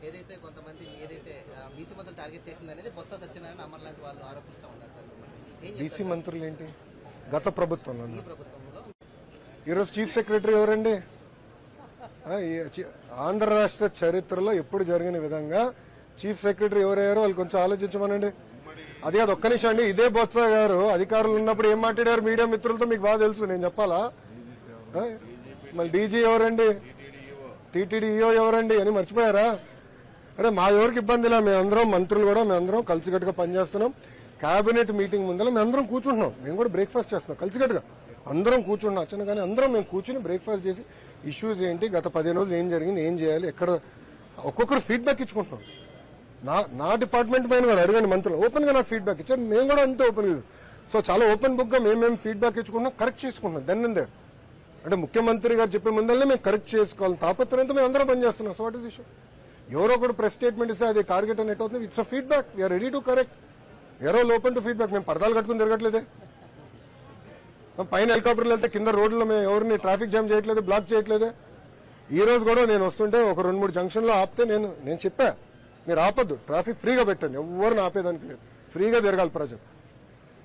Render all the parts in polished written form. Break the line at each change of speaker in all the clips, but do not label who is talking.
ఏదైతే కొంతమంది బీసీ మంత్రులు టార్గెట్ చేసింది అనేది బొత్స సత్యనారాయణ అమర్ లాంటి వాళ్ళు ఆరోపిస్తూ ఉన్నారు సార్.
బీసీ మంత్రులు ఏంటి గత ప్రభుత్వంలో?
ఈ ప్రభుత్వంలో
ఈరోజు చీఫ్ సెక్రటరీ ఎవరండి? ఆంధ్ర రాష్ట్ర చరిత్రలో ఎప్పుడు జరిగిన విధంగా చీఫ్ సెక్రటరీ ఎవరయ్యారో వాళ్ళు కొంచెం ఆలోచించమనండి. అది కాదు, ఒక్క నిమిషం అండి. ఇదే బొత్స గారు అధికారులు ఉన్నప్పుడు ఏం మాట్లాడారు మీడియా మిత్రులతో మీకు బాగా తెలుసు, నేను చెప్పాలా? మళ్ళీ డీజీ ఎవరండి, టీటీడీఈఓ ఎవరండి అని మర్చిపోయారా? అంటే మా ఎవరికి ఇబ్బందిలా, మేమందరం మంత్రులు కూడా మేమందరం కలిసికట్టుగా పనిచేస్తున్నాం. కేబినెట్ మీటింగ్ ముందర మేమందరం కూర్చుంటున్నాం, మేము కూడా బ్రేక్ఫాస్ట్ చేస్తున్నాం కలిసికట్టుగా అందరం కూర్చుంటున్నాం. వచ్చిన కానీ అందరం మేము కూర్చుని బ్రేక్ఫాస్ట్ చేసి ఇష్యూస్ ఏంటి, గత 15 రోజులు ఏం జరిగింది, ఏం చేయాలి, ఎక్కడ ఒక్కొక్కరు ఫీడ్బ్యాక్ ఇచ్చుకుంటున్నాం. నా డిపార్ట్మెంట్ పైన కూడా అడగండి మంత్రులు, ఓపెన్ గా నాకు ఫీడ్బ్యాక్ ఇచ్చారు, మేము కూడా అంతే ఓపెన్ గా. సో చాలా ఓపెన్ బుక్ గా మేము ఫీడ్బ్యాక్ ఇచ్చుకుంటున్నాం, కరెక్ట్ చేసుకుంటున్నాం. దెన్ అండ్ దేర్ అంటే ముఖ్యమంత్రి గారు చెప్పే ముందరనే మేము కరెక్ట్ చేసుకోవాలి తాపత్రయంతో మేము అందరం పనిచేస్తున్నాం. So what is issue? ఎవరో ఒకటి ప్రెస్ స్టేట్మెంట్ ఇస్తే అది టార్గెట్ అని అవుతుంది. It's a feedback, we are ready to correct. ఎవరో ఓపెన్ టు ఫీడ్బ్యాక్. మేము పరదాలు కట్టుకుని తిరగట్లేదే, పైన హెలికాప్టర్లు వెళ్తే కింద రోడ్లలో మేము ఎవరిని ట్రాఫిక్ జామ్ చేయట్లేదు, బ్లాక్ చేయట్లేదే. ఈ రోజు కూడా నేను వస్తుంటే ఒక 2-3 జంక్షన్ లో ఆపితే నేను చెప్పా, మీరు ఆపొద్దు, ట్రాఫిక్ ఫ్రీగా పెట్టండి, ఎవరిని ఆపేదానికి లేదు, ఫ్రీగా తిరగాలి ప్రజలు.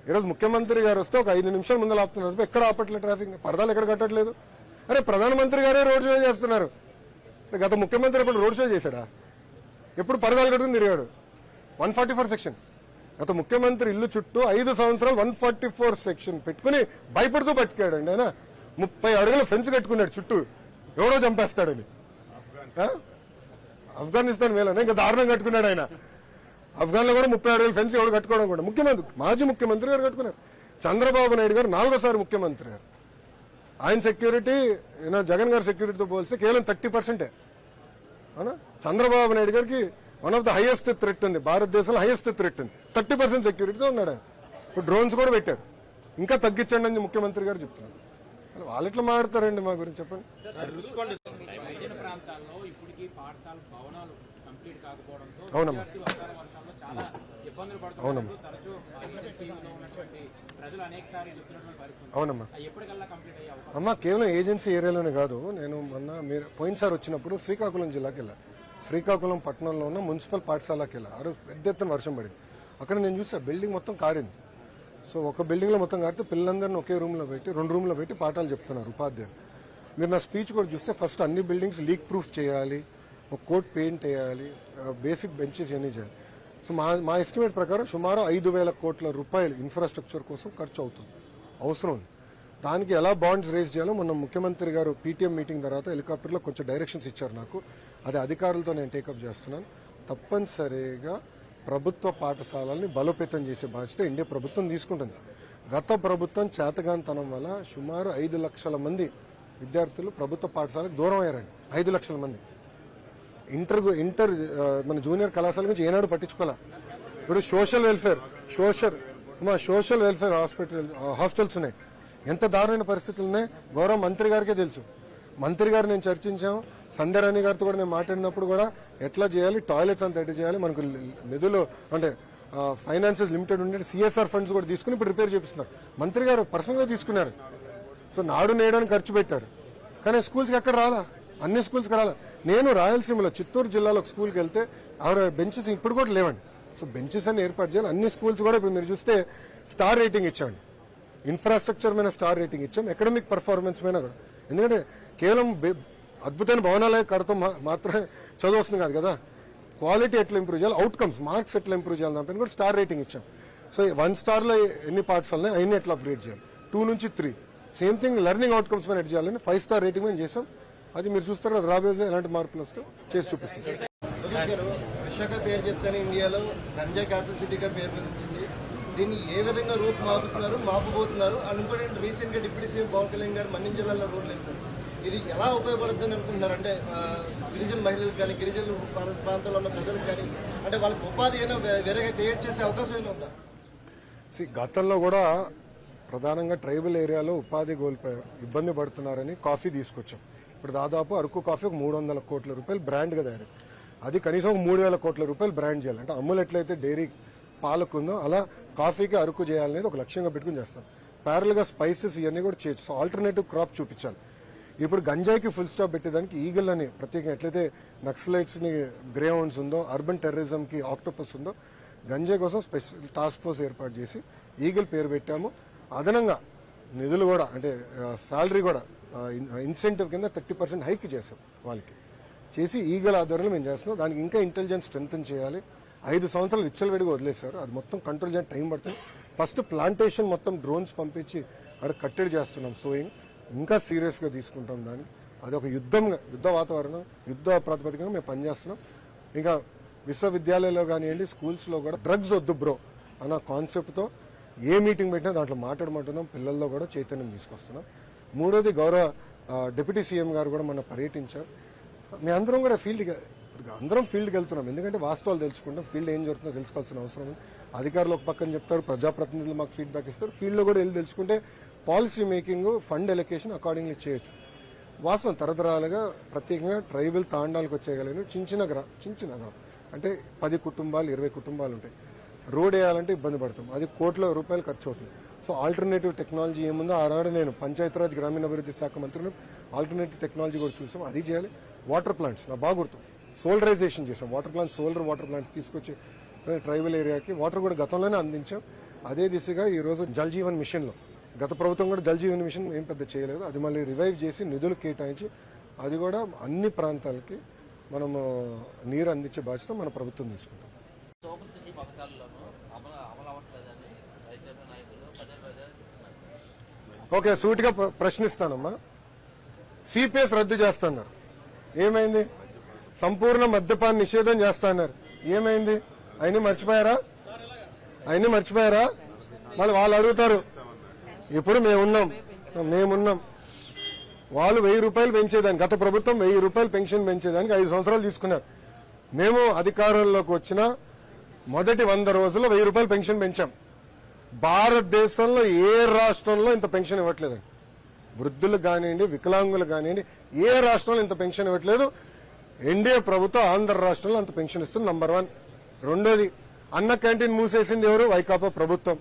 ఈరోజు ముఖ్యమంత్రి గారు వస్తే ఒక 5 నిమిషాల ముందు ఆపుతున్నారు, ఎక్కడ ఆపట్లేదు ట్రాఫిక్, పరదాలు ఎక్కడ కట్టట్లేదు. అరే ప్రధానమంత్రి గారే రోడ్ షో చేస్తున్నారు, గత ముఖ్యమంత్రి ఎప్పుడు రోడ్ షో చేశాడా? ఎప్పుడు పరదాలు కట్టుకుని తిరిగాడు? 144 సెక్షన్. గత ముఖ్యమంత్రి ఇల్లు చుట్టూ 5 సంవత్సరాలు 144 సెక్షన్ పెట్టుకుని భయపడుతూ బతికాడండి. ఆయన 30 అడుగుల ఫెన్స్ కట్టుకున్నాడు చుట్టూ, ఎవడో చంపేస్తాడని. ఆఫ్ఘనిస్తాన్ వేళనే ఇంకా దారుణం కట్టుకున్నాడు ఆయన. ఆఫ్ఘన్ లో కూడా 30 అడుగుల ఫెన్స్ ఎవరు కట్టుకోవడం కూడా ముఖ్యమంత్రి, మాజీ ముఖ్యమంత్రి గారు కట్టుకున్నారు. చంద్రబాబు నాయుడు గారు 4వ ముఖ్యమంత్రి గారు, ఆయన సెక్యూరిటీ జగన్ గారి సెక్యూరిటీతో పోలిస్తే కేవలం 30%. అవునా? చంద్రబాబు నాయుడు గారికి one of the highest threat ఉంది, భారతదేశంలో హైయెస్ట్ థ్రెట్ ఉంది, 30% సెక్యూరిటీతో ఉన్నాడు ఆయన. ఇప్పుడు డ్రోన్స్ కూడా పెట్టారు, ఇంకా తగ్గించండి అని ముఖ్యమంత్రి గారు చెప్తున్నారు. వాళ్ళు ఎట్లా మాట్లాడతారండి మా గురించి చెప్పండి. అవునమ్మా, అవునమ్మా, అవునమ్మా. అమ్మా కేవలం ఏజెన్సీ ఏరియాలోనే కాదు, నేను మొన్న మీరు పోయినసారి వచ్చినప్పుడు శ్రీకాకుళం జిల్లాకి వెళ్ళా, శ్రీకాకుళం పట్టణంలో ఉన్న మున్సిపల్ పాఠశాలకి వెళ్ళా. ఆ రోజు పెద్ద ఎత్తున వర్షం పడింది. అక్కడ నేను చూసా బిల్డింగ్ మొత్తం కారింది. సో ఒక బిల్డింగ్ లో మొత్తం కారితే పిల్లలందరినీ ఒకే రూమ్ లో పెట్టి 2 రూమ్లో పెట్టి పాఠాలు చెప్తున్నారు ఉపాధ్యాయులు. మీరు నా స్పీచ్ కూడా చూస్తే ఫస్ట్ అన్ని బిల్డింగ్స్ లీక్ ప్రూఫ్ చేయాలి, ఒక కోట్ పెయింట్ వేయాలి, బేసిక్ బెంచెస్ ఇవన్నీ చేయాలి. సో మా ఎస్టిమేట్ ప్రకారం సుమారు 5,000 కోట్ల రూపాయలు ఇన్ఫ్రాస్ట్రక్చర్ కోసం ఖర్చు అవుతుంది, అవసరం ఉంది. దానికి ఎలా బాండ్స్ రేజ్ చేయాలో మొన్న ముఖ్యమంత్రి గారు పీటీఎం మీటింగ్ తర్వాత హెలికాప్టర్లో కొంచెం డైరెక్షన్స్ ఇచ్చారు నాకు, అది అధికారులతో నేను టేకప్ చేస్తున్నాను. తప్పనిసరిగా ప్రభుత్వ పాఠశాలల్ని బలోపేతం చేసే బాధ్యత ఇండియా ప్రభుత్వం తీసుకుంటుంది. గత ప్రభుత్వం చేతగానితనం వల్ల సుమారు 5 లక్షల మంది విద్యార్థులు ప్రభుత్వ పాఠశాలకు దూరం అయ్యారండి. 5 లక్షల మంది. ఇంటర్ మన జూనియర్ కళాశాల గురించి ఏనాడు పట్టించుకోవాలా. ఇప్పుడు సోషల్ వెల్ఫేర్ హాస్టల్స్ ఉన్నాయి, ఎంత దారుణమైన పరిస్థితులు ఉన్నాయి గౌరవ మంత్రి గారికే తెలుసు. మంత్రి గారు నేను చర్చించాం, సంధ్యారాణి గారితో కూడా నేను మాట్లాడినప్పుడు కూడా ఎట్లా చేయాలి, టాయిలెట్స్ అంతా ఎట్లా చేయాలి, మనకు నిధులు అంటే ఫైనాన్సెస్ లిమిటెడ్ ఉండే సిఎస్ఆర్ ఫండ్స్ కూడా తీసుకుని ఇప్పుడు రిపేర్ చేపిస్తున్నారు. మంత్రి గారు పర్సనల్ గా తీసుకున్నారు. సో నాడు నేయడానికి ఖర్చు పెట్టారు, కానీ స్కూల్స్కి ఎక్కడ రాలా, అన్ని స్కూల్స్కి రాలా. నేను రాయలసీమలో చిత్తూరు జిల్లాలో ఒక స్కూల్కి వెళ్తే ఆవిడ బెంచెస్ ఇప్పుడు కూడా లేవండి. సో బెంచెస్ అన్ని ఏర్పాటు చేయాలి. అన్ని స్కూల్స్ కూడా ఇప్పుడు మీరు చూస్తే స్టార్ రేటింగ్ ఇచ్చామండి, ఇన్ఫ్రాస్ట్రక్చర్ మీద స్టార్ రేటింగ్ ఇచ్చాం, అకాడమిక్ పర్ఫార్మెన్స్ మీద కూడా. ఎందుకంటే కేవలం అద్భుతమైన భవనాలే కడతాం మాత్రమే చదువు వస్తుంది కాదు కదా, క్వాలిటీ ఎట్లా ఇంప్రూవ్ చేయాలి, అవుట్కమ్స్ మార్క్స్ ఎట్లా ఇంప్రూవ్ చేయాలి దానిపైన కూడా స్టార్ రేటింగ్ ఇచ్చాం. సో 1 స్టార్లో ఎన్ని పాఠశాలనే అవన్నీ ఎట్లా అప్గ్రేడ్ చేయాలి, 2 నుంచి 3 సేమ్ థింగ్ లెర్నింగ్ అవుట్కమ్స్ పైన ఎట్ చేయాలని 5 స్టార్ రేటింగ్ మేము చేసాం. అది మీరు చూస్తారు కదా, రాబోయే ఎలాంటి మార్పులు వస్తూ చేసి చూపిస్తాం.
విశాఖ పేరు చెప్తాను, ఇండియాలో గంజా క్యాపిటల్ సిటీగా పేరు పొందించింది. దీన్ని ఏ విధంగా రూపు మాపబోతున్నారు అనుకోండి. రీసెంట్ గా డిప్యూటీ సీఎం పవన్ కళ్యాణ్ గారు మన్యం జిల్లాలో రోడ్లు వేశారు. ఇది ఎలా ఉపయోగపడుతుందని అనుకుంటున్నారు? అంటే గిరిజన మహిళలకు కానీ, గిరిజన ప్రాంతాల్లో ఉన్న ప్రజలకు కానీ, అంటే వాళ్ళకి ఉపాధి అయినా వేరేగా క్రియేట్ చేసే అవకాశం అయినా ఉందా?
గతంలో కూడా ప్రధానంగా ట్రైబల్ ఏరియాలో ఉపాధి కోల్పోయి ఇబ్బంది పడుతున్నారని కాఫీ తీసుకొచ్చాం. ఇప్పుడు దాదాపు అరకు కాఫీ ఒక 300 కోట్ల రూపాయలు బ్రాండ్గా తయారు. అది కనీసం ఒక 3,000 కోట్ల రూపాయలు బ్రాండ్ చేయాలి. అంటే అమ్ములు ఎట్లయితే డైరీ పాలకుందో అలా కాఫీకి అరకు చేయాలనేది ఒక లక్ష్యంగా పెట్టుకుని చేస్తాం. ప్యారల్గా స్పైసెస్ ఇవన్నీ కూడా చేయొచ్చు. సో ఆల్టర్నేటివ్ క్రాప్ చూపించాలి. ఇప్పుడు గంజాయికి ఫుల్ స్టాప్ పెట్టేదానికి ఈగల్ అని ప్రత్యేకంగా ఎట్లయితే నక్సలైట్స్ ని గ్రే హౌండ్స్ ఉందో, అర్బన్ టెర్రరిజం కి ఆక్టోపస్ ఉందో, గంజాయి కోసం స్పెషల్ టాస్క్ ఫోర్స్ ఏర్పాటు చేసి ఈగల్ పేరు పెట్టాము. అదనంగా నిధులు కూడా అంటే శాలరీ కూడా ఇన్సెంటివ్ కింద 30% హైక్ చేసాం వాళ్ళకి చేసి ఈగల్ ఆధ్వర్యంలో మేము చేస్తున్నాం. దానికి ఇంకా ఇంటెలిజెన్స్ స్ట్రెంగ్తన్ చేయాలి. 5 సంవత్సరాలు విచ్చలవిడిగా వదిలేశారు. అది మొత్తం కంట్రోల్ చేయడానికి టైం పడుతుంది. ఫస్ట్ ప్లాంటేషన్ మొత్తం డ్రోన్స్ పంపించి అక్కడ కట్టడి చేస్తున్నాం సోయింగ్. ఇంకా సీరియస్ గా తీసుకుంటాం దాన్ని. అది ఒక యుద్ధ వాతావరణం, యుద్ధ ప్రాతిపదికగా మేము పనిచేస్తున్నాం. ఇంకా విశ్వవిద్యాలయాల్లో కానివ్వండి, స్కూల్స్ లో కూడా డ్రగ్స్ వద్దు బ్రో అన్న కాన్సెప్ట్ తో ఏ మీటింగ్ పెట్టినా దాంట్లో మాట్లాడమంటున్నాం. పిల్లల్లో కూడా చైతన్యం తీసుకొస్తున్నాం. మూడోది గౌరవ డిప్యూటీ సీఎం గారు కూడా మన పర్యటించారు. మేము అందరం కూడా ఫీల్డ్కి వెళ్తున్నాం. ఎందుకంటే వాస్తవాలు తెలుసుకుంటాం. ఫీల్డ్ ఏం జరుగుతుందో తెలుసుకోవాల్సిన అవసరం ఉంది. అధికారులు ఒక పక్కన చెప్తారు, ప్రజాప్రతినిధులు మాకు ఫీడ్బ్యాక్ ఇస్తారు. ఫీల్డ్ లో కూడా వెళ్ళి తెలుసుకుంటే policy making, fund allocation accordingly చేయొచ్చు. వాస్తవం తరతరాలుగా ప్రత్యేకంగా ట్రైబల్ తాండాలకు వచ్చేయగలిగిన చిన్న నగరం అంటే 10 కుటుంబాలు 20 కుటుంబాలు ఉంటాయి. రోడ్ వేయాలంటే ఇబ్బంది పడతాం. అది కోట్ల రూపాయలు ఖర్చు అవుతుంది. సో ఆల్టర్నేటివ్ టెక్నాలజీ ఏముందో ఆనాడు నేను పంచాయతీరాజ్ గ్రామీణాభివృద్ధి శాఖ మంత్రిని ఆల్టర్నేటివ్ టెక్నాలజీ కూడా చూసాం. అది చేయాలి. వాటర్ ప్లాంట్స్ నా బాగా గుర్తు, సోలరైజేషన్ చేసాం. Water plants, solar water plants తీసుకొచ్చి ట్రైబల్ ఏరియాకి వాటర్ కూడా గతంలోనే అందించాం. అదే దిశగా ఈ రోజు జల్ జీవన్ మిషన్ లో గత ప్రభుత్వం కూడా జల్ జీవన్ మిషన్ ఏం పెద్ద చేయలేదు. అది మళ్ళీ రివైవ్ చేసి నిధులు కేటాయించి అది కూడా అన్ని ప్రాంతాలకి మనము నీరు అందించే బాధ్యత మన ప్రభుత్వం తీసుకుంటాం.
సూపర్ సిక్స్ పథకాల్లోనూ అమలు అవ్వట్లేదని వైసీపీ నాయకులు పదే
ఓకే, సూటిగా ప్రశ్నిస్తానమ్మా. సిపిఎస్ రద్దు చేస్తున్నారు, ఏమైంది? సంపూర్ణ మద్యపాన నిషేధం చేస్తున్నారు, ఏమైంది? అయినా మర్చిపోయారా? మళ్ళీ వాళ్ళు అడుగుతారు. ఇప్పుడు మేమున్నాం. వాళ్ళు 1000 రూపాయలు పెంచేదానికి, గత ప్రభుత్వం 1000 రూపాయలు పెన్షన్ పెంచేదానికి 5 సంవత్సరాలు తీసుకున్నారు. మేము అధికారంలోకి వచ్చిన మొదటి 100 రోజుల్లో 1000 రూపాయలు పెన్షన్ పెంచాం. భారతదేశంలో ఏ రాష్ట్రంలో ఇంత పెన్షన్ ఇవ్వట్లేదండి. వృద్ధులకు కానివ్వండి, వికలాంగులకు కానివ్వండి, ఏ రాష్ట్రంలో ఇంత పెన్షన్ ఇవ్వట్లేదు. ఎన్డీఏ ప్రభుత్వం ఆంధ్ర రాష్ట్రంలో అంత పెన్షన్ ఇస్తుంది, నంబర్ 1. రెండోది, అన్న క్యాంటీన్ మూసేసింది ఎవరు? వైకాపా ప్రభుత్వం.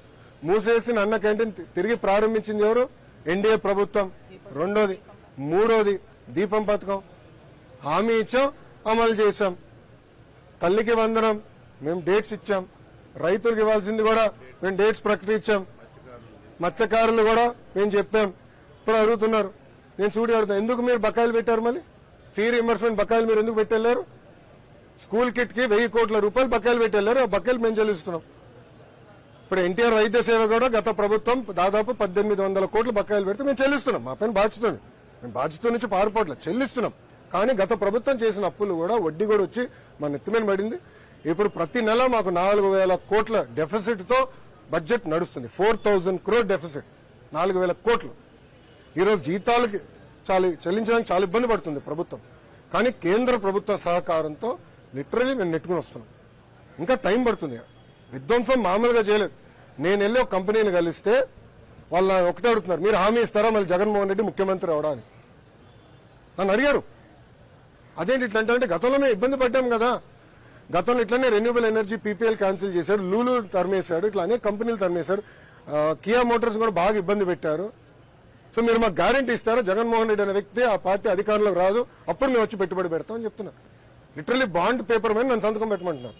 మూసేసిన అన్న క్యాంటీన్ తిరిగి ప్రారంభించింది ఎవరు? ఎన్డీఏ ప్రభుత్వం. రెండోది. మూడోది, దీపం పథకం హామీ ఇచ్చాం, అమలు చేశాం. తల్లికి వందనం మేము డేట్స్ ఇచ్చాం. రైతులకు ఇవ్వాల్సింది కూడా మేము డేట్స్ ప్రకటించాం. మత్స్యకారులు కూడా మేము చెప్పాం. ఇప్పుడు అడుగుతున్నారు, నేను అడుగుతాను, ఎందుకు మీరు బకాయిలు పెట్టారు? మళ్ళీ ఫీ రీయింబర్స్మెంట్ బకాయిలు మీరు ఎందుకు పెట్టెళ్లారు? స్కూల్ కిట్ కి 1000 కోట్ల రూపాయలు బకాయిలు పెట్టెళ్లారు. ఆ బకాయిలు మేము చెల్లిస్తున్నాం. ఇప్పుడు ఎన్టీఆర్ వైద్య సేవ కూడా గత ప్రభుత్వం దాదాపు 1800 కోట్ల బకాయిలు పెడితే మేము చెల్లిస్తున్నాం. మా పైన బాధ్యతని, మేము బాధ్యత నుంచి పారిపోవట్లేదు, చెల్లిస్తున్నాం. కానీ గత ప్రభుత్వం చేసిన అప్పులు కూడా వడ్డీ కూడా వచ్చి మన నెత్తిమీద పడింది. ఇప్పుడు ప్రతి నెల మాకు 4000 కోట్ల డెఫిసిట్ తో బడ్జెట్ నడుస్తుంది. 4000 crore డెఫిసిట్, 4000 కోట్లు. ఈరోజు జీతాలకి చెల్లించడానికి చాలా ఇబ్బంది పడుతుంది ప్రభుత్వం. కానీ కేంద్ర ప్రభుత్వ సహకారంతో లిటరలీ మేము నెట్టుకుని వస్తున్నాం. ఇంకా టైం పడుతుంది. విధ్వంసం మామూలుగా చేయలేదు. నేను వెళ్ళి ఒక కంపెనీని కలిస్తే వాళ్ళు ఒకటే అడుగుతున్నారు, మీరు హామీ ఇస్తారా మళ్ళీ జగన్మోహన్ రెడ్డి ముఖ్యమంత్రి అవడానికి? నన్ను అడిగారు. అదేంటి ఇట్లా అంటే గతంలోనే ఇబ్బంది పడ్డాం కదా. గతంలో ఇట్లానే రెన్యూబుల్ ఎనర్జీ పీపీఎల్ క్యాన్సిల్ చేశాడు, లూలు తరిమేశాడు, ఇట్లా అనేక కంపెనీలు తరిమేశాడు. కియా మోటార్స్ కూడా బాగా ఇబ్బంది పెట్టారు. సో మీరు మాకు గ్యారంటీ ఇస్తారా జగన్మోహన్ రెడ్డి అనే వ్యక్తి ఆ పార్టీ అధికారంలోకి రాదు, అప్పుడు మేము వచ్చి పెట్టుబడి పెడతామని చెప్తున్నా. లిటరలీ బాండ్ పేపర్ మీద నన్ను సంతకం పెట్టమంటున్నారు.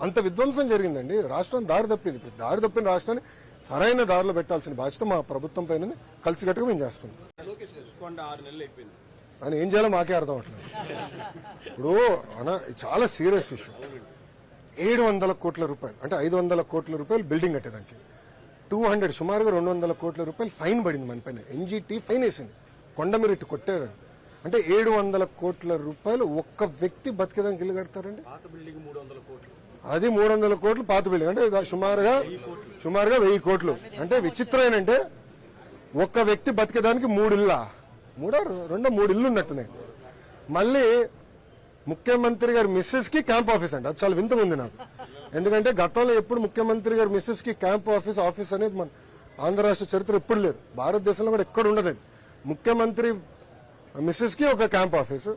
అంత విధ్వంసం జరిగిందండి. రాష్ట్రం దారి తప్పింది. ఇప్పుడు దారి తప్పిన రాష్ట్రాన్ని సరైన దారిలో పెట్టాల్సిన బాధ్యత మా ప్రభుత్వం పైన కలిసికట్టుగా మేము చేస్తున్నాం. ఆయన ఏం చేయాలో మాకే అర్థం అవట్లేదు. ఇప్పుడు చాలా సీరియస్ ఇష్యూ. 700 కోట్ల రూపాయలు అంటే 500 కోట్ల రూపాయలు బిల్డింగ్ కట్టేదానికి 200 సుమారుగా 200 కోట్ల రూపాయలు ఫైన్ పడింది మన పైన. ఎన్జీటీ ఫైన్ వేసింది. కొండ మీరు ఇటు కొట్టారని అంటే 700 కోట్ల రూపాయలు ఒక్క వ్యక్తి బతికేదానికి ఇల్లు కడతారండి. అది 300 కోట్లు పాత బిల్డింగ్ అంటే సుమారుగా 1000 కోట్లు. అంటే విచిత్రం ఏంటంటే ఒక్క వ్యక్తి బతికేదానికి 3 ఇళ్ళ 3 ఇల్లు ఉన్నట్టున్నాయి. మళ్ళీ ముఖ్యమంత్రి గారి మిస్సెస్ కి క్యాంప్ ఆఫీస్ అంటే అది చాలా వింతగా ఉంది నాకు. ఎందుకంటే గతంలో ఎప్పుడు ముఖ్యమంత్రి గారి మిస్సెస్ కి క్యాంప్ ఆఫీస్ అనేది మన ఆంధ్ర రాష్ట్ర చరిత్ర ఎప్పుడు లేదు. భారతదేశంలో కూడా ఎక్కడ ఉండదు. ముఖ్యమంత్రి మిస్సెస్ కి ఒక క్యాంప్ ఆఫీస్,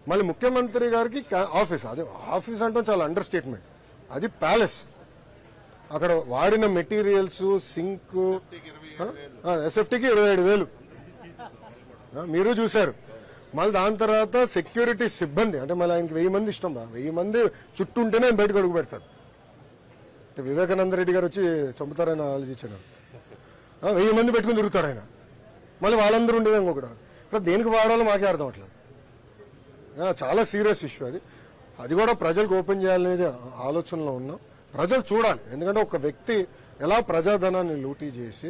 మళ్ళీ ముఖ్యమంత్రి గారికి ఆఫీస్. అదే ఆఫీస్ అంటే చాలా అండర్ స్టేట్మెంట్. అది ప్యాలెస్. అక్కడ వాడిన మెటీరియల్స్, సింక్, ఎస్ఎఫ్టీకి 27,000. మీరు చూశారు. మళ్ళీ దాని తర్వాత సెక్యూరిటీ సిబ్బంది అంటే మళ్ళీ ఆయనకి 1000 మంది ఇష్టం 1000 మంది చుట్టూ ఉంటేనే ఆయన బయటకు అడుగు పెడతాడు. వివేకానంద రెడ్డి గారు వచ్చి చంపుతారని ఆలోచించాడు. 1000 మంది పెట్టుకుని తిరుగుతాడు ఆయన. మళ్ళీ వాళ్ళందరూ ఉండేది ఇంకొకటి. ఇప్పుడు దేనికి వాడాలో మాకే అర్థం అవట్లేదు. చాలా సీరియస్ ఇష్యూ అది కూడా ప్రజలకు ఓపెన్ చేయాలనేది ఆలోచనలో ఉన్నాం. ప్రజలు చూడాలి. ఎందుకంటే ఒక వ్యక్తి ఎలా ప్రజాధనాన్ని లూటీ చేసి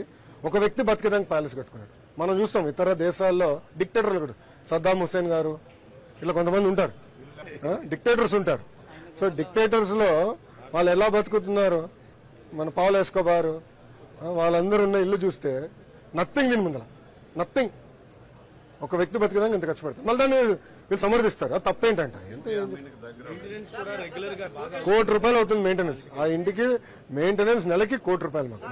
ఒక వ్యక్తి బతికేదానికి ప్యాలెస్ కట్టుకున్నాడు. మనం చూస్తాం ఇతర దేశాల్లో డిక్టేటర్లు కూడా, సద్దాం హుస్సేన్ గారు ఇట్లా కొంతమంది ఉంటారు, డిక్టేటర్స్ ఉంటారు. సో డిక్టేటర్స్ లో వాళ్ళు ఎలా బతుకుతున్నారు, మన పౌల్ ఎస్కోబార్ వాళ్ళందరూ ఉన్న ఇల్లు చూస్తే నథింగ్, దీని ముందర నథింగ్. ఒక వ్యక్తి బతికేదానికి ఇంత ఖర్చు పెడతారు. మళ్ళీ దాన్ని వీళ్ళు సమర్థిస్తారు. అది తప్పేంటంట. ఎంత ₹1 కోటి అవుతుంది మెయింటెనెన్స్. ఆ ఇంటికి మెయింటెనెన్స్ నెలకి ₹1 కోటి మాకు.